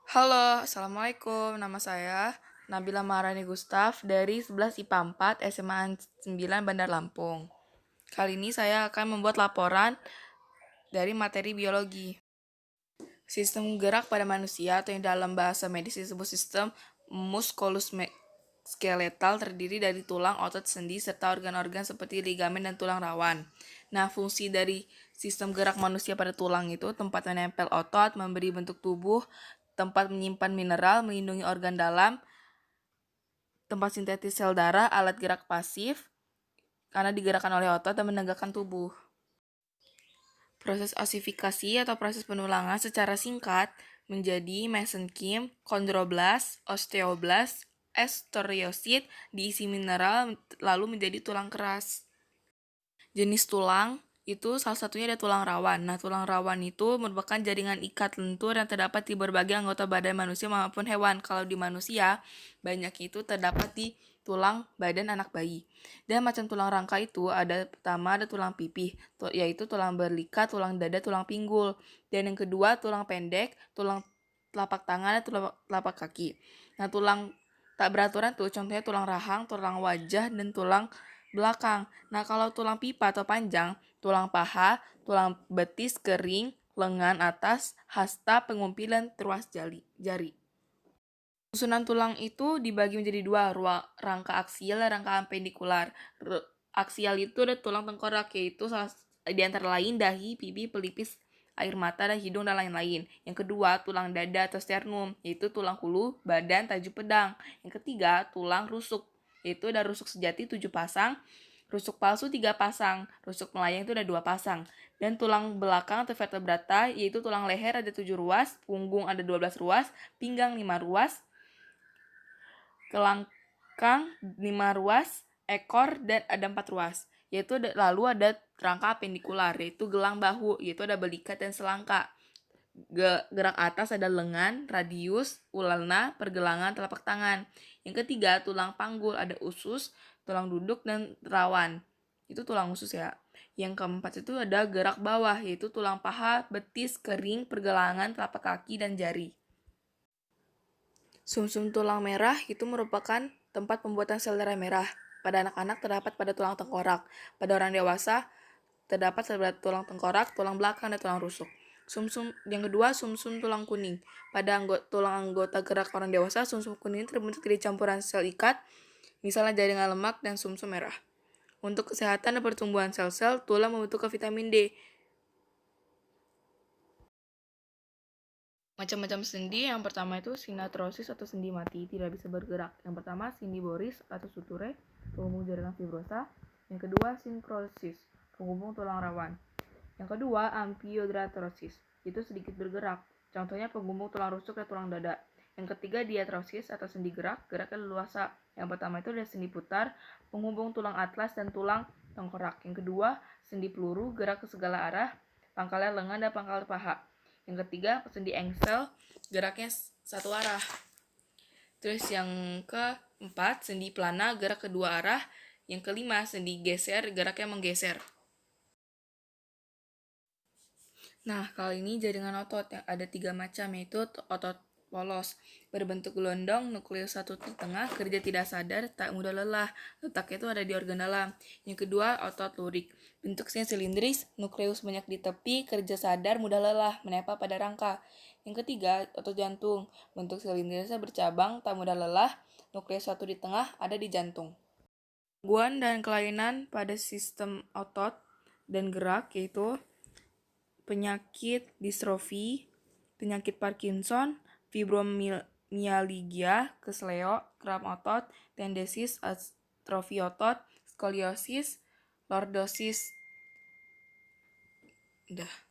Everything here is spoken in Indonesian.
Halo, Assalamualaikum. Nama saya Nabila Maharani Gustaf dari 11 IPA 4 SMA 9 Bandar Lampung. Kali ini saya akan membuat laporan dari materi biologi. Sistem gerak pada manusia atau yang dalam bahasa medis disebut sistem muskuloskeletal terdiri dari tulang, otot, sendi, serta organ-organ seperti ligamen dan tulang rawan. Nah, fungsi dari sistem gerak manusia pada tulang itu tempat menempel otot, memberi bentuk tubuh, tempat menyimpan mineral, melindungi organ dalam, tempat sintetis sel darah, alat gerak pasif, karena digerakkan oleh otot dan menegakkan tubuh. Proses osifikasi atau proses penulangan secara singkat menjadi mesenkim, kondroblast, osteoblast, osteosit, diisi mineral, lalu menjadi tulang keras. Jenis tulang itu salah satunya ada tulang rawan. Nah, tulang rawan itu merupakan jaringan ikat lentur yang terdapat di berbagai anggota badan manusia maupun hewan. Kalau di manusia, banyak itu terdapat di tulang badan anak bayi. Dan macam tulang rangka itu pertama ada tulang pipih, yaitu tulang berlikat, tulang dada, tulang pinggul. Dan yang kedua tulang pendek, tulang telapak tangan, dan tulang telapak kaki. Nah, tulang tak beraturan tuh contohnya tulang rahang, tulang wajah, dan tulang belakang. Nah, kalau tulang pipa atau panjang, tulang paha, tulang betis kering, lengan atas, hasta, pengumpilan, ruas jari. Susunan tulang itu dibagi menjadi dua, rangka aksial dan rangka apendikular. Aksial itu ada tulang tengkorak, yaitu di antara lain dahi, pipi, pelipis, air mata, dan hidung, dan lain-lain. Yang kedua, tulang dada atau sternum, yaitu tulang hulu, badan, tajuk pedang. Yang ketiga, tulang rusuk, yaitu ada rusuk sejati 7 pasang, rusuk palsu 3 pasang, rusuk melayang itu ada 2 pasang. Dan tulang belakang atau vertebrata, yaitu tulang leher ada 7 ruas, punggung ada 12 ruas, pinggang 5 ruas, kelangkang 5 ruas, ekor dan ada 4 ruas. Lalu ada rangka apendikular, yaitu gelang bahu, yaitu ada belikat dan selangka. Gerak atas ada lengan, radius, ulna, pergelangan, telapak tangan. Yang ketiga, tulang panggul, ada usus, tulang duduk, dan rawan. Itu tulang usus ya. Yang keempat itu ada gerak bawah, yaitu tulang paha, betis, kering, pergelangan, telapak kaki, dan jari. Sumsum tulang merah itu merupakan tempat pembuatan sel darah merah. Pada anak-anak terdapat pada tulang tengkorak. Pada orang dewasa terdapat pada tulang tengkorak, tulang belakang, dan tulang rusuk. Yang kedua, sumsum tulang kuning. Pada tulang anggota gerak orang dewasa, sumsum kuning terbentuk dari campuran sel ikat, misalnya jaringan lemak dan sumsum merah. Untuk kesehatan dan pertumbuhan sel-sel, tulang membutuhkan vitamin D. Macam-macam sendi, yang pertama itu sinatrosis atau sendi mati, tidak bisa bergerak. Yang pertama sendi boris atau suture, penghubung jaringan fibrosa. Yang kedua sinkrosis, penghubung tulang rawan. Yang kedua amfiodratrosis, itu sedikit bergerak. Contohnya penghubung tulang rusuk dan tulang dada. Yang ketiga diatrosis atau sendi gerak, geraknya leluasa. Yang pertama itu ada sendi putar, penghubung tulang atlas dan tulang tengkorak. Yang kedua sendi peluru, gerak ke segala arah, pangkalnya lengan dan pangkal paha. Yang ketiga, sendi engsel, geraknya satu arah. Terus yang keempat, sendi plana, gerak kedua arah. Yang kelima, sendi geser, geraknya menggeser. Nah, kali ini jaringan otot yang ada 3 macam, yaitu otot polos, berbentuk gelondong, nukleus satu di tengah, kerja tidak sadar, tak mudah lelah, letaknya itu ada di organ dalam. Yang kedua, otot lurik, bentuknya silindris, nukleus banyak di tepi, kerja sadar, mudah lelah, menepa pada rangka. Yang ketiga, otot jantung, bentuk silindrisnya bercabang, tak mudah lelah, nukleus satu di tengah, ada di jantung. Gangguan dan kelainan pada sistem otot dan gerak yaitu penyakit distrofi, penyakit Parkinson, fibromyalgia, kesleo, kram otot, tendesis, atrofi otot, skoliosis, lordosis. Udah.